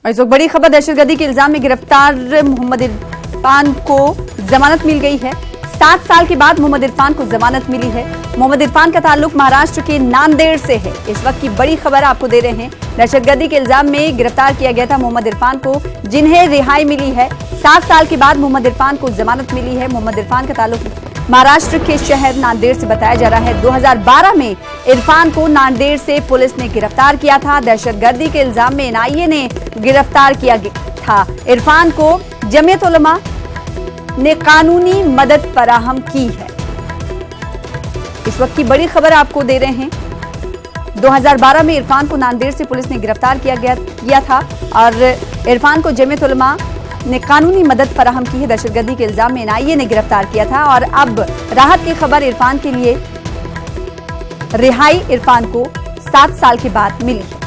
और इस वक्त बड़ी खबर, दहशतगर्दी के इल्जाम में गिरफ्तार मोहम्मद इरफान को जमानत मिल गई है। 7 साल के बाद मोहम्मद इरफान को जमानत मिली है। मोहम्मद इरफान का ताल्लुक महाराष्ट्र के नांदेड़ से है। इस वक्त की बड़ी खबर आपको दे रहे हैं। दहशतगर्दी के इल्जाम में गिरफ्तार किया गया था मोहम्मद इरफान को, जिन्हें रिहाई मिली है। 7 साल के बाद मोहम्मद इरफान को जमानत मिली है। मोहम्मद इरफान का ताल्लुक महाराष्ट्र के शहर नांदेड़ से बताया जा रहा है। 2012 में इरफान को नांदेड़ से पुलिस ने गिरफ्तार किया था। दहशतगर्दी के इल्जाम में एनआईए ने गिरफ्तार किया था। इरफान को जमीयत उलमा ने कानूनी मदद फराहम की है। इस वक्त की बड़ी खबर आपको दे रहे हैं। 2012 में इरफान को नांदेड़ से पुलिस ने गिरफ्तार किया था और इरफान को जमीयत उलमा ने कानूनी मदद फराहम की है। दहशतगर्दी के इल्जाम में एनआईए ने गिरफ्तार किया था और अब राहत की खबर, इरफान के लिए रिहाई इरफान को 7 साल के बाद मिली है।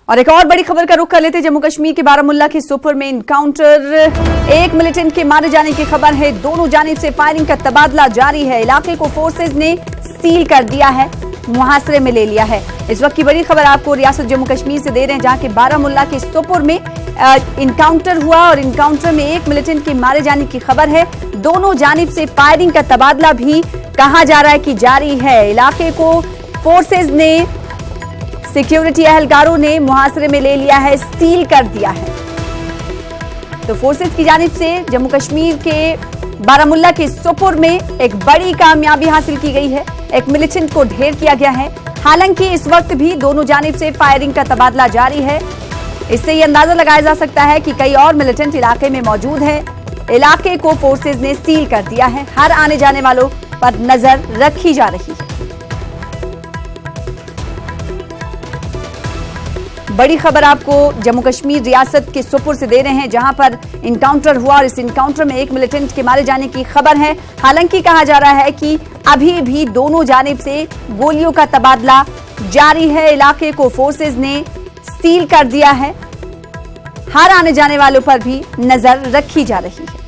और एक और बड़ी खबर का रुख कर लेते, जम्मू कश्मीर के बारामुल्ला के सोपोर में इनकाउंटर, एक मिलिटेंट के मारे जाने की खबर है। दोनों जानिब से फायरिंग का तबादला जारी है। इलाके को फोर्सेज ने सील कर दिया है, मुहासरे में ले लिया है। इस वक्त की बड़ी खबर आपको रियासत जम्मू कश्मीर से दे रहे हैं, जहां के बारामुल्ला के सोपोर में इनकाउंटर हुआ और इनकाउंटर में एक मिलिटेंट के मारे जाने की खबर है। दोनों जानिब से फायरिंग का तबादला भी कहा जा रहा है कि जारी है। इलाके को फोर्सेज ने, सिक्योरिटी एहलकारों ने मुहासरे में ले लिया है, सील कर दिया है। तो फोर्सेज की जानिब से जम्मू कश्मीर के बारामुल्ला के सोपोर में एक बड़ी कामयाबी हासिल की गई है। एक मिलिटेंट को ढेर किया गया है। हालांकि इस वक्त भी दोनों जानिब से फायरिंग का तबादला जारी है। इससे यह अंदाजा लगाया जा सकता है कि कई और मिलिटेंट इलाके में मौजूद है। इलाके को फोर्सेज ने सील कर दिया है। हर आने जाने वालों पर नजर रखी जा रही है। बड़ी खबर आपको जम्मू कश्मीर रियासत के सोपोर से दे रहे हैं, जहां पर इनकाउंटर हुआ और इस इनकाउंटर में एक मिलिटेंट के मारे जाने की खबर है। हालांकि कहा जा रहा है कि अभी भी दोनों जानिब से गोलियों का तबादला जारी है। इलाके को फोर्सेज ने सील कर दिया है। हर आने जाने वालों पर भी नजर रखी जा रही है।